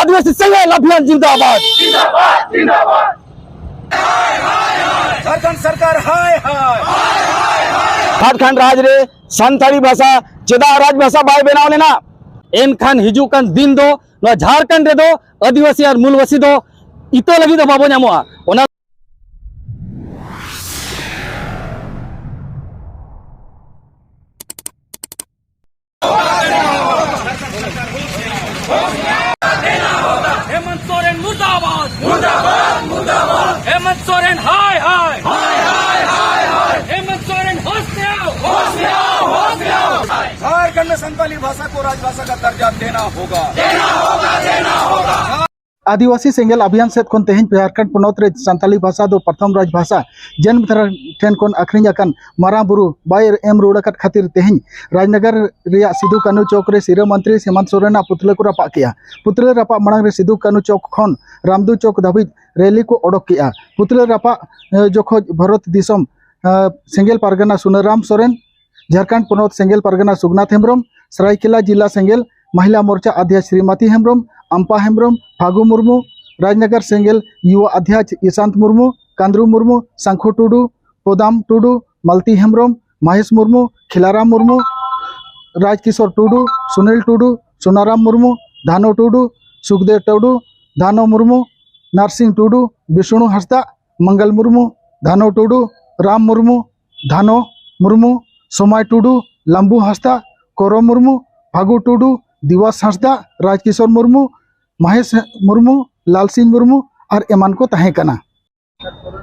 आदिवासी सेंगेल अभियान जिंदाबाद जिंदाबाद जिंदाबाद झारखंड सरकार हाय हाय झारखंड राज रे सानताली भाषा चेदा राज भाषा बाय बनाव लेना एनखान हिजुकान दिन दो नवा झारखंड रे दो आदिवासी और मूलवासी दो इतो लगी दो बाबो ᱧᱟᱢᱚᱜᱼᱟ ओना हेमंत सोरेन मुर्दाबाद मुर्दाबाद मुर्दाबाद हेमंत सोरेन हाय हाय हेमंत सोरेन होश में आओ झारखंड में संताली भाषा को राजभाषा का दर्जा देना होगा आदिवासी सेंगेल अभियान सेट खन तेहन झारखंड पनौत रे संताली भाषा दो प्रथम राजभाषा जन्म ठेन खन आखरिंग आकान मारा बुरु बाय एम रुड़ाकत खातिर तेहन राजनगर रिया सिदु कानू चौक रे सिरा मंत्री हेमंत सोरेन पुतले को रापा किया पुतले रापा मांग रे सिदु कानू चौक खन रामदू चौक धाबिज रैली को ओडक किया पुतले रापा जोखो भारत दिसम सेंगेल पारगना सुनाराम सोरेन झारखंड पनौत सेंगेल पारगना सुगनाथ हेम्ब्रम सरायकेला जिला सेंगेल महिला मोर्चा अध्यक्ष श्रीमती हेम्ब्रम अम्पा हेम्ब्रम फागु मुर्मू राजनगर सेंगेल युवा अध्यक्ष ईशांत मुर्मू कांद्रू मुर्मू सांखो टुडू पोदाम टुडू मल्ती हेम्ब्रम महेश मुर्मू खिलाराम मुर्मू राजकिशोर टुडू सुनील टुडू सोनाराम मुर्मू धानो टुडू सुखदेव टुडू धानो मुर्मू नरसिंह टुडू विष्णु हंसदा मंगल मुर्मू धानो टुडू राम मुर्मू धानो मुर्मू सोमाय टुडू लंबू हंसदा कोरो मुर्मू फागु टुडू दिवस हंसदा राजकिशोर मुर्मू महेश मुर्मू लाल सिंह मुर्मू और एमान को तहे कना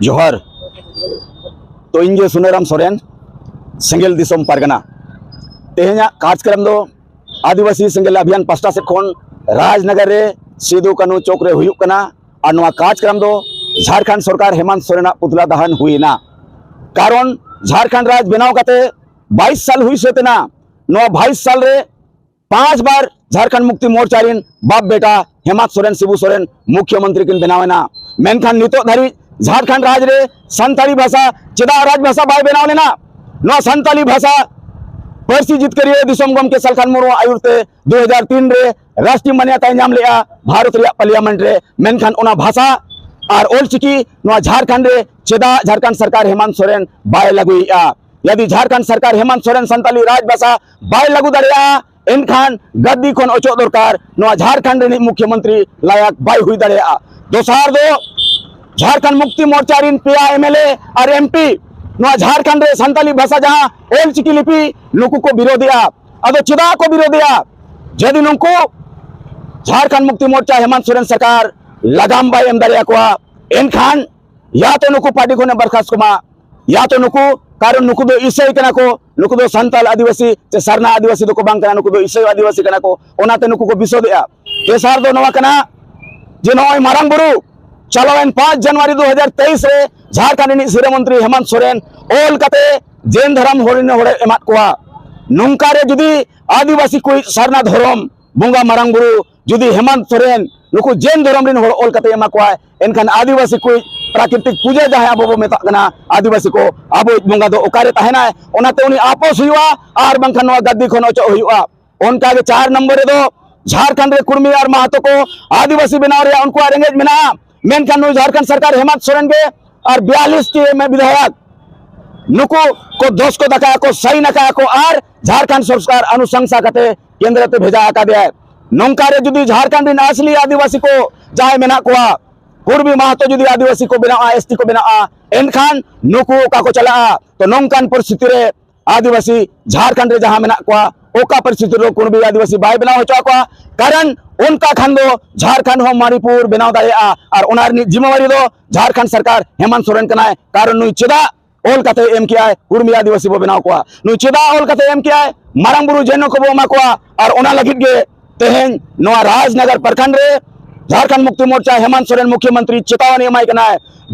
जोहर तो इंगे सुनाराम सोरेन सेंगेल दिसम पारगना तेहना कार्यक्रम दो आदिवासी सेंगेल अभियान पास्टा से खन राजनगर रे सिदु कानू चौक रे हुयुक कना और नवा कार्यक्रम दो झारखंड सरकार हेमंत सोरेन पुतला दहन हुईना कारण झारखंड राज बनाव काते 22 साल हुई सेतना नवा 22 साल रे 5 बार झारखंड मुक्ति मोर्चा रिन बाप बेटा हेमंत सोरेन शिबू सोरेन मुख्यमंत्री किन बनावेना मेनखान नितो धारी झारखंड राज रे संताली भाषा चेदा राज भाषा बाय बनाव लेना नो संताली भाषा पार्सी जितकरिए दिसम गम के सलखान मुर्मू आयुरते 2003 रे राष्ट्रीय मान्यता नाम लेआ भारत रिया पार्लियामेंट रे मेनखान ओना भाषा और ओलचिकी नो झारखंड रे चेदा झारखंड सरकार हेमंत सोरेन बाय लागुइया यदि झारखंड सरकार हेमंत सोरेन संताली राज भाषा बाय लागू दाड़िया एनखान गद्दी खन अचो दरकार नो झारखंड रे मुख्यमंत्री लायक बाय हुई दाड़िया दोसार दो झारखंड मुक्ति मोर्चा रिन पिया एमएलए और एमपी नो झारखंड रे संताली भाषा जहां ओलचिकी लिपि नुकु को विरोधिया अदो चेदा को विरोधिया जदि नुकु झारखंड मुक्ति मोर्चा हेमंत सोरेन सरकार लगाम बाय एम दाड़िया को एनखान या तो नुकु पार्टी को ने बर्खास्त कोमा या तो नुकु कारण नुकु दो ईसाई कना को नुकु दो संताल आदिवासी से सरना आदिवासी दो को बांग कना नुकु दो ईसाई आदिवासी कना को ओनाते नुकु को बिसोदेया तेसार दो नवा कना जे नय मारांग बुरु चलोन 5 जनवरी 2023 रे झारखंड नि सिरा मंत्री हेमंत सोरेन ओल कते जैन धर्म होरिने होड़े एमात कोआ नुंका रे जुदी आदिवासी कोई सरना धर्म बुंगा मारांग बुरु जुदी हेमंत सोरेन नुकु जैन धर्म रिन होड़ ओल कते एमा कोआ एनखान आदिवासी कोई प्राकृतिक पूजा जहां अब मेता कना आदिवासी को अब बंगा दो ओकारे तहना ओनाते उनी आपस हुआ और बंखन नवा गद्दी खन अचो हुआ उनका के 4 नंबर रे दो झारखंड रे कुर्मी और महतो को आदिवासी बनाव रे उनको रेंगेज मेना मेनखान नु झारखंड सरकार हेमंत सोरेन के और 42 के में विधायक नुको को दोष को दका को सही नका को और झारखंड सरकार अनुशंसा कते केंद्र ते भेजा आका दे नोंका रे जुदी झारखंड रे असली आदिवासी को जाय मेना कोआ कुर्मी महतो जुदी आदिवासी को बिना एसटी को बिना एनखान नुकु का को चला तो नोंकान परिस्थिति रे आदिवासी झारखंड रे जहां मेना कोआ ओका परिस्थिति रे कुर्मी आदिवासी बाय बिना हो चोआ कारण उनका खान दो झारखंड हो मारीपुर बिना दाड़िया और ओनार जिम्मेवारी दो झारखंड सरकार हेमंत सोरेन कना कारण नुई चेदा ओल कते एम किया कुर्मी आदिवासी बो बिना कोआ नुई चेदा ओल कते एम किया मारांग बुरु जैनो को बो मा कोआ और ओना लगित गे तेहेन नोआ राजनगर प्रखंड रे झारखंड मुक्ति मोर्चा हेमंत सोरेन मुख्यमंत्री चेतावनी एमाय कना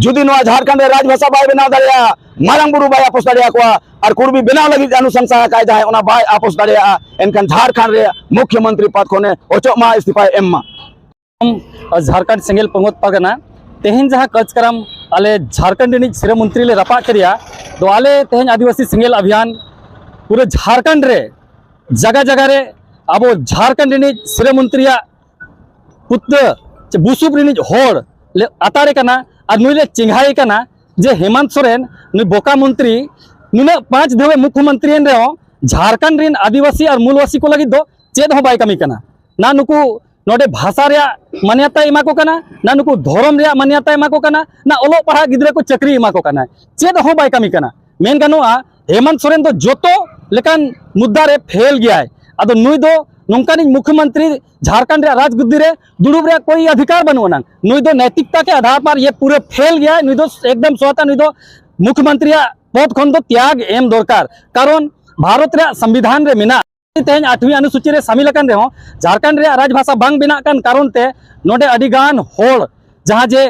जुदी नुआ झारखंड रे राजभाषा बाय बनाव दाड़िया मारांग बुरु बाय आपस दाड़िया को और कुर्मी बनाव लगी अनुशंसा काय जाय ओना बाय आपस दाड़िया एनखान झारखंड रे मुख्यमंत्री पद कोने ओचो मा इस्तीफा एम मा झारखंड सेंगेल पंगत पागना तेहन जहां कार्यक्रम आले झारखंड नि सिरा मंत्री ले रपा करिया तो आले तेहन आदिवासी सेंगेल अभियान पूरे झारखंड रे जगह जगह रे अब झारखंड नि सिरा मंत्री पुत्र चे बुसुब रिनिज होड़ ले अतारे कना और नुई ले चिंघाई कना जे हेमंत सोरेन नुई बोका मंत्री नुना 5 धवे मुख्यमंत्री एन रहो झारखंड रिन आदिवासी और मूलवासी को लगी दो चेद हो बाय कमी कना ना नुकु नोडे भाषा रे मान्यता एमा को कना ना नुकु धर्म रे मान्यता एमा को कना ना ओलो पढ़ा गिद्रे को चक्री एमा को कना चेद हो बाय कमी कना मेन गनोआ हेमंत सोरेन तो जोतो लेकिन मुद्दा रे फेल गया है अदो नुई दो नौकानी मुख्यमंत्री झारखंड रे राजगुद्दी रे दुड़ुब रे कोई अधिकार बनवाना नुई दो नैतिकता के आधार पर ये पूरे फेल गया है नुई दो एकदम सोता नुई दो मुख्यमंत्री पद खन दो त्याग एम दरकार कारण भारत रे संविधान रे मिना तेज 8वीं अनुसूची रे शामिल अकन रहो झारखंड रे राजभाषा बांग बिना कन कारण ते नोडे अडिगान होड़ जहां जे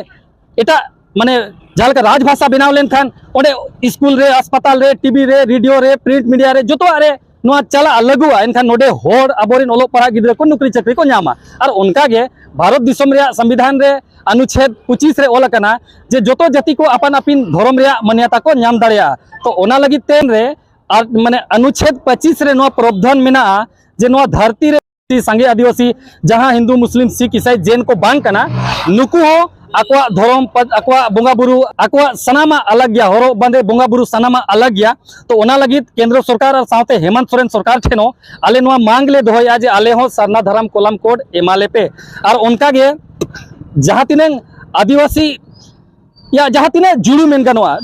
एटा माने जहां राजभाषा बनाव लेन खान ओडे स्कूल रे अस्पताल रे टीवी रे रेडियो रे प्रिंट मीडिया रे जोतो अरे नोआ चला लगुआ इनखान नोडे होड़ अबोरिन ओलो पढ़ा गिद्रे को नौकरी चाकरी को नामा और उनका गे भारत दिसम रे संविधान रे अनुच्छेद 25 रे ओल कना जे जोतो जाति को अपन अपिन धर्म रे मान्यता को नाम दाड़िया तो ओना लगी तेन रे और माने अनुच्छेद 25 रे नोआ प्रावधान मेना जे नोआ धरती रे संगे आदिवासी जहां हिंदू मुस्लिम सिख ईसाई जैन को बांग कना नुकु हो अकवा धर्म पद अकवा बोंगा बुरु अकवा सनामा अलग गया हरो बंदे बोंगा बुरु सनामा अलग गया तो ओना लगी केंद्र सरकार और साथे हेमंत सोरेन सरकार ठेनो आले नोआ मांग ले दोया जे आले हो सरना धरम कोलम कोड एमाले पे और उनका गे जहां तिने आदिवासी या जहां तिने जुड़ू मेन गनवा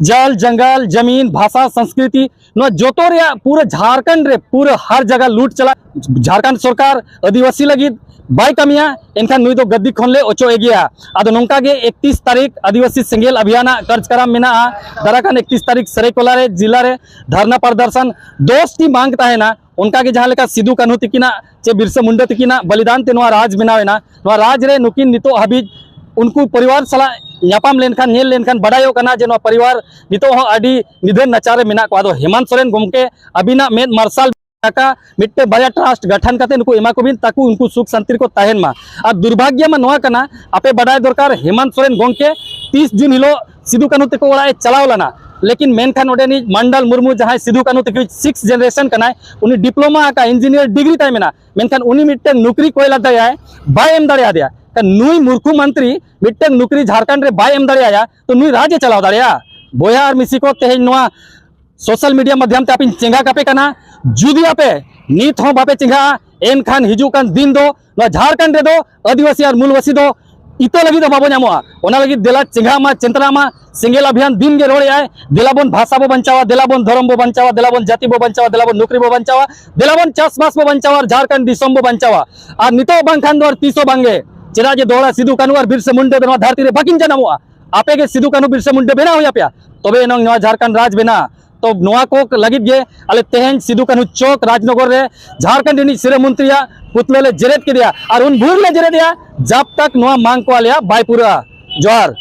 जल जंगल जमीन भाषा संस्कृति नो जोतो रे पूरे झारखंड रे पूरे हर जगह लूट चला झारखंड सरकार आदिवासी लगी बाय कमिया इनखान नुई दो गद्दी खनले ओचो एगिया आदो नोंका गे 31 तारीख आदिवासी सेंगेल अभियान कार्यक्रम मेना दराखान 31 तारीख सरेकोला रे जिला रे धरना प्रदर्शन दोस्ती मांग ताहेना उनका के जहां लेका सिद्धू कान्हू तिकिना चे बिरसा मुंडा तिकिना बलिदान ते नोआ राज बनावेना नोआ राज रे नुकिन नितो हबीज उनको परिवार सला यापाम लेनखान नेल लेनखान बड़ायो कना जे नोआ परिवार नितो हो अडी निधन नचारे मेना को आदो हेमंत सोरेन गोमके अबिना मेद मार्शल का मिट्टे बया ट्रस्ट गठन करते नुकु एमा को बिन ताकू उनको सुख शांति को ताहेन मा और दुर्भाग्य में नोआ कना आपे बड़ाय दरकार हेमंत सोरेन गोमके 30 जून हिलो सिद्धू कान्हू तको ओड़ा चलाव लना लेकिन मेनखान ओडेनी मंडल मुर्मू जहां सिद्धू कान्हू तक 6 जनरेशन कना उनी डिप्लोमा का इंजीनियर डिग्री ताय मेना मेनखान उनी मिट्टे नौकरी कोयला दया बाय एम दाड़िया दिया नुई मूर्खु मंत्री मिट्टे नौकरी झारखंड रे बाय एम दाड़िया तो नुई राज्य चलाव दाड़िया बोया और मिसी को तेज नोआ सोशल मीडिया माध्यम ते आपिन चेंगा कापे कना जुदी आपे नीत हो बापे चेंगा एन खान हिजू कान दिन दो नोआ झारखंड रे दो आदिवासी और मूलवासी दो इतो लगी दो बाबो नामोआ ओना लगी देला चेंगा मा चिंतना मा सिंगल अभियान दिन गे रोड़े आए देलाबोन भाषा बो बंचावा देलाबोन धर्म बो बंचावा देलाबोन जाति बो बंचावा देलाबोन नौकरी बो बंचावा देलाबोन चासबास बो बंचावा और झारखंड दिसम बो बंचावा और नितो बांखान दो और तीसो बांगे चेदा जे दोड़ा सिद्धू कान्हू और बिरसा मुंडा दो धरती रे बाकिन जनामोआ आपे के सिद्धू कान्हू बिरसा मुंडा बेना होया पे तबे नों नोआ झारखंड राज बेना तो नोआ को लगी गे अले तेहन सिद्धू कान्हू चौक राजनगर रे झारखंड री सिरे मंत्रिया पुतले ले जेरेत के दिया और उन भूर ले जेरे दिया जब तक नोआ मांग को आलिया बायपुरा जोहार।